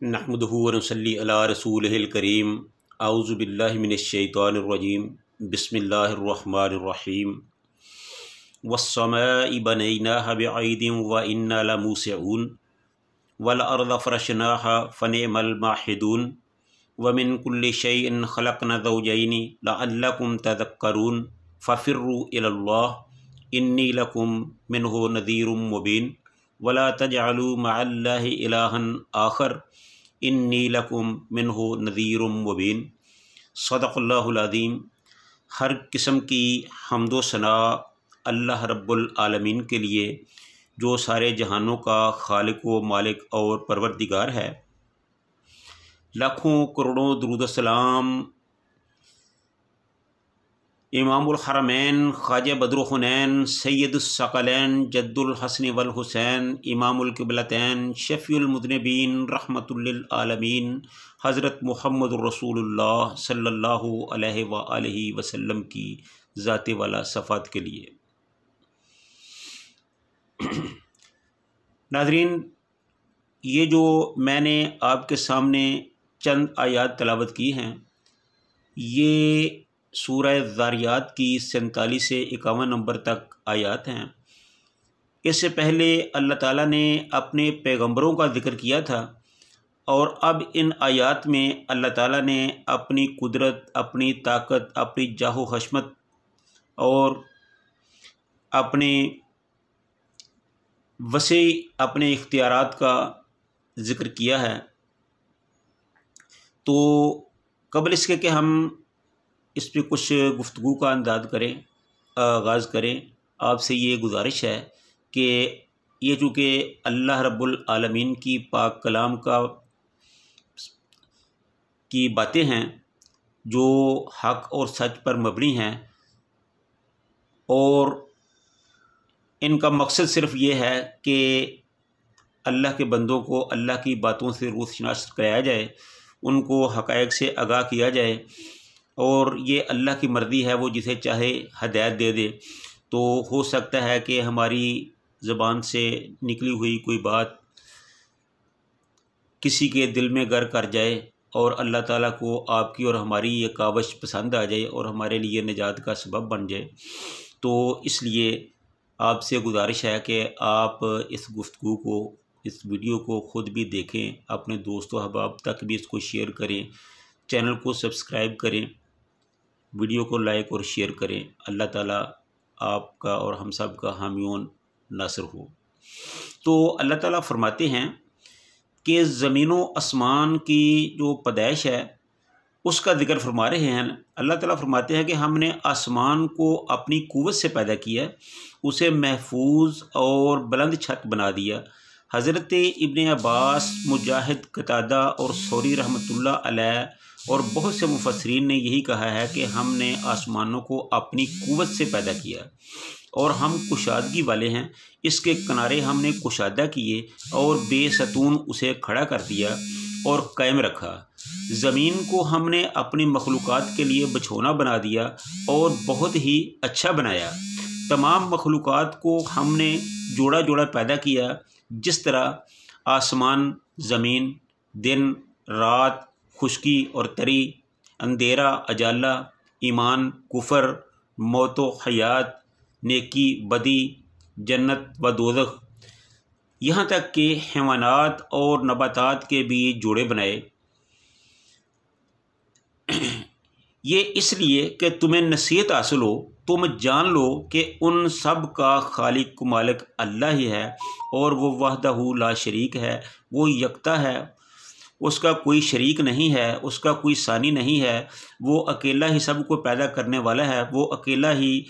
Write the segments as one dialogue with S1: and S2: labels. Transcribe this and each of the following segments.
S1: नहमदुहु व नसल्ली अला रसूलिहिल करीम। औज़ु बिल्लाहि मिनश शैतानिर रजीम। बिस्मिल्लाहिर रहमानिर रहीम। वस्समाइ बनैनाहा बिअइदिन व इन्ना लमूसिऊन वल अर्ज़ फ़रशनाहा फ़निअमल माहिदून व मिन कुल्लि शैइन ख़लक़ना ज़ौजैनि लअल्लकुम तज़क्करून फ़फ़िर्रू इलल्लाह इन्नी लकुम मिन्हु नज़ीरुम मुबीन वला तजअलू मअल्लाहि इलाहन आखर इन्नी लकुम मिन्हु नज़ीरुम मुबीन। सदक़ल्लाहुल अज़ीम। हर किस्म की हम्दो सना अल्लाह रब्बुल आलमीन के लिए जो सारे जहानों का खालिक व मालिक और परवरदिगार है। लाखों करोड़ों दुरूद सलाम इमामुल हरमैन ख्वाजा बद्रुल हुनैन सैयदुस सकलैन जद्दुल हसन वल हुसैन इमामुल क़िबलतैन शफ़ीउल मुज़निबीन रहमतुल लिल आलमीन हज़रत मुहम्मदुर रसूलुल्लाह सल्लल्लाहु अलैहि व आलिहि वसल्लम की ज़ाते वाला सफ़ात के लिए। नाज़रीन, ये जो मैंने आपके सामने चंद आयात तलावत की हैं, ये सूरह ज़ारियात की 47 से 51 नंबर तक आयात हैं। इससे पहले अल्लाह ताला ने अपने पैगंबरों का ज़िक्र किया था और अब इन आयात में अल्लाह ताला ने अपनी कुदरत, अपनी ताकत, अपनी जाहो हशमत और अपने वसी अपने इख्तियारात का ज़िक्र किया है। तो क़ब्ल इसके कि हम इस पर कुछ गुफ्तगू का अंदाज़ करें, आगाज़ करें, आपसे ये गुजारिश है कि ये चूँकि अल्लाह रब्बुल आलमीन की पाक कलाम की बातें हैं जो हक़ और सच पर मबनी हैं और इनका मकसद सिर्फ़ ये है कि अल्लाह के बंदों को अल्लाह की बातों से रोशनास कराया जाए, उनको हक़ाइक़ से आगाह किया जाए और ये अल्लाह की मर्ज़ी है, वो जिसे चाहे हदायत दे दे। तो हो सकता है कि हमारी ज़बान से निकली हुई कोई बात किसी के दिल में गर कर जाए और अल्लाह ताला को आपकी और हमारी ये कावश पसंद आ जाए और हमारे लिए निजात का सबब बन जाए। तो इसलिए आपसे गुजारिश है कि आप इस गुफ्तगू को, इस वीडियो को ख़ुद भी देखें, अपने दोस्तों अहबाब तक भी इसको शेयर करें, चैनल को सब्सक्राइब करें, वीडियो को लाइक और शेयर करें। अल्लाह ताला आपका और हम सब का हामीयों नासिर हो। तो अल्लाह ताला फरमाते हैं कि ज़मीनों आसमान की जो पैदाइश है उसका ज़िक्र फरमा रहे हैं। अल्लाह ताला फरमाते हैं कि हमने आसमान को अपनी कुव्वत से पैदा किया, उसे महफूज और बुलंद छत बना दिया। हज़रत इब्न अब्बास, मुजाहिद, कतादा और सौरी रहमतुल्लाह अलैह और बहुत से मुफस्सिरीन ने यही कहा है कि हमने आसमानों को अपनी कुव्वत से पैदा किया और हम कुशादगी वाले हैं। इसके किनारे हमने कुशादा किए और बेसतून उसे खड़ा कर दिया और कायम रखा। ज़मीन को हमने अपनी मखलूक़ात के लिए बिछौना बना दिया और बहुत ही अच्छा बनाया। तमाम मखलूक़ात को हमने जोड़ा जोड़ा पैदा किया, जिस तरह आसमान, ज़मीन, दिन, रात, खुश्की और तरी, अंधेरा, अजाला, ईमान, कुफ़र, मौत व हयात, नेकी, बदी, जन्नत व दोज़ख, यहाँ तक कि हैवानात और नबातात के भी जोड़े बनाए। ये इसलिए कि तुम्हें नसीहत हासिल हो, तुम जान लो कि उन सब का खालिक मालिक अल्लाह ही है और वो वहदहू ला शरीक है, वो यकता है, उसका कोई शरीक नहीं है, उसका कोई सानी नहीं है। वो अकेला ही सब को पैदा करने वाला है, वो अकेला ही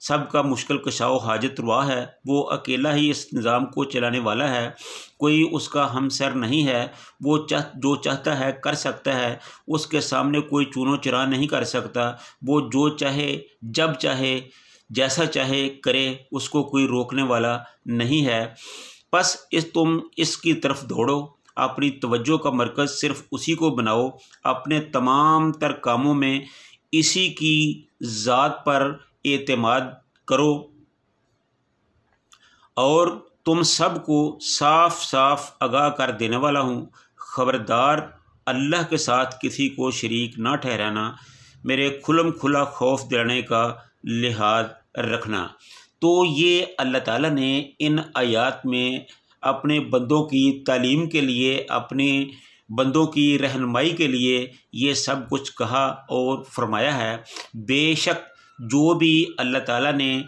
S1: सब का मुश्किल कशाओ हाजत रुआ है, वो अकेला ही इस निज़ाम को चलाने वाला है, कोई उसका हमसर नहीं है। वो जो चाहता है कर सकता है, उसके सामने कोई चूनो चरा नहीं कर सकता। वो जो चाहे, जब चाहे, जैसा चाहे करे, उसको कोई रोकने वाला नहीं है। बस तुम इसकी तरफ दौड़ो, अपनी तवज्जो का मरकज़ सिर्फ़ उसी को बनाओ, अपने तमाम तर कामों में इसी की ज़ात पर एतमाद करो और तुम सब को साफ साफ आगाह कर देने वाला हूँ। خبردار اللہ کے ساتھ کسی کو شریک نہ ٹھہرانا، میرے کھلم کھلا خوف دلانے کا لحاظ رکھنا۔ تو یہ اللہ تعالیٰ نے ان آیات میں اپنے بندوں کی تعلیم کے لیے، اپنے بندوں کی رہنمائی کے لیے یہ سب کچھ کہا اور فرمایا ہے۔ بے شک جو بھی اللہ تعالیٰ نے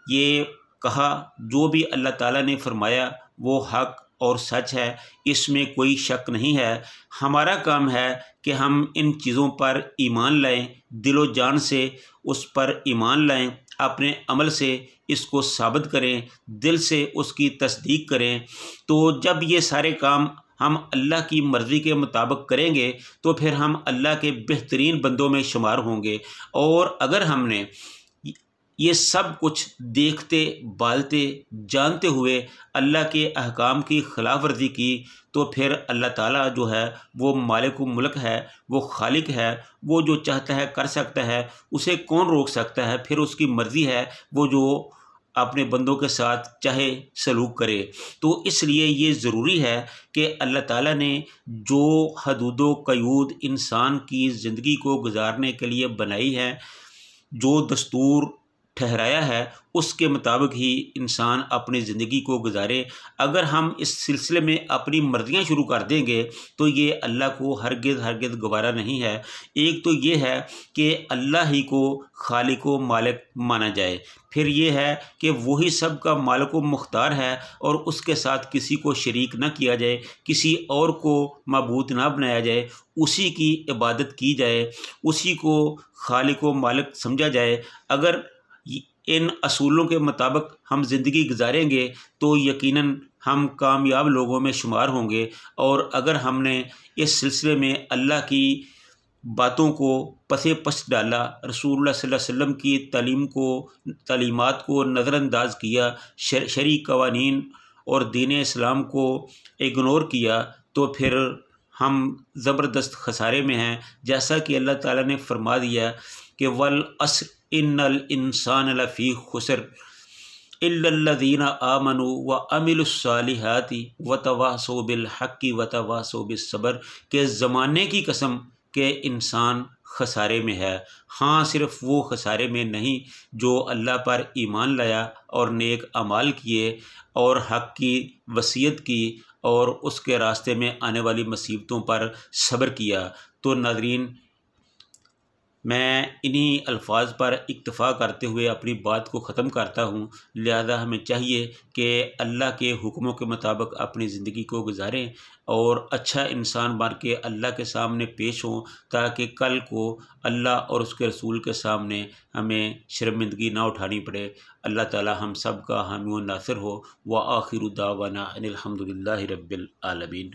S1: یہ کہا، جو بھی اللہ تعالیٰ نے فرمایا وہ حق اور سچ ہے، اس میں کوئی شک نہیں ہے۔ ہمارا کام ہے کہ ہم ان چیزوں پر ایمان لائیں، دل و جان سے اس پر ایمان لائیں، اپنے عمل سے اس کو ثابت کریں، دل سے اس کی تصدیق کریں۔ تو جب یہ سارے کام ہم اللہ کی مرضی کے مطابق کریں گے تو پھر ہم اللہ کے بہترین بندوں میں شمار ہوں گے۔ اور اگر ہم نے یہ سب کچھ دیکھتے بالتے جانتے ہوئے اللہ کے احکام کی خلاف ورزی کی تو پھر اللہ تعالیٰ جو ہے وہ مالک ملک ہے، وہ خالق ہے، وہ جو چاہتا ہے کر سکتا ہے، اسے کون روک سکتا ہے؟ پھر اس کی مرضی ہے وہ جو اپنے بندوں کے ساتھ چاہے سلوک کرے۔ تو اس لیے یہ ضروری ہے کہ اللہ تعالیٰ نے جو حدود و قیود انسان کی زندگی کو گزارنے کے لیے بنائی ہے، جو دستور ٹھہرایا ہے، اس کے مطابق ہی انسان اپنی زندگی کو گزارے۔ اگر ہم اس سلسلے میں اپنی مرضیاں شروع کر دیں گے تو یہ اللہ کو ہرگز گوارا نہیں ہے۔ ایک تو یہ ہے کہ اللہ ہی کو خالق و مالک مانا جائے، پھر یہ ہے کہ وہی سب کا مالک و مختار ہے اور اس کے ساتھ کسی کو شریک نہ کیا جائے، کسی اور کو معبود نہ بنایا جائے، اسی کی عبادت کی جائے، اسی کو خالق و مالک سمجھا جائے۔ اگر ان اصولوں کے مطابق ہم زندگی گزاریں گے تو یقیناً ہم کامیاب لوگوں میں شمار ہوں گے۔ اور اگر ہم نے اس سلسلے میں اللہ کی باتوں کو پسے پس ڈالا، رسول اللہ صلی اللہ علیہ وسلم کی تعلیمات کو نظر انداز کیا، شرعی قوانین اور دین اسلام کو اگنور کیا، تو پھر ہم زبردست خسارے میں ہیں۔ جیسا کہ اللہ تعالیٰ نے فرما دیا کہ والعصر ان الانسان لفی خسر الا الذین آمنوا وعملوا الصالحات وتواصوا بالحق وتواصوا بالصبر، کہ زمانے کی قسم کہ انسان خسارے میں ہے۔ ہاں، صرف وہ خسارے میں نہیں جو اللہ پر ایمان لایا اور نیک اعمال کیے اور حق کی وصیت کی اور اس کے راستے میں آنے والی مصیبتوں پر صبر کیا۔ تو ناظرین، میں انہی الفاظ پر اکتفا کرتے ہوئے اپنی بات کو ختم کرتا ہوں۔ لہذا ہمیں چاہیے کہ اللہ کے حکموں کے مطابق اپنی زندگی کو گزاریں اور اچھا انسان بن کے اللہ کے سامنے پیش ہوں، تاکہ کل کو اللہ اور اس کے رسول کے سامنے ہمیں شرمندگی نہ اٹھانی پڑے۔ اللہ تعالی ہم سب کا حامی و ناصر ہو۔ وآخر دعوانا ان الحمد للہ رب العالمین۔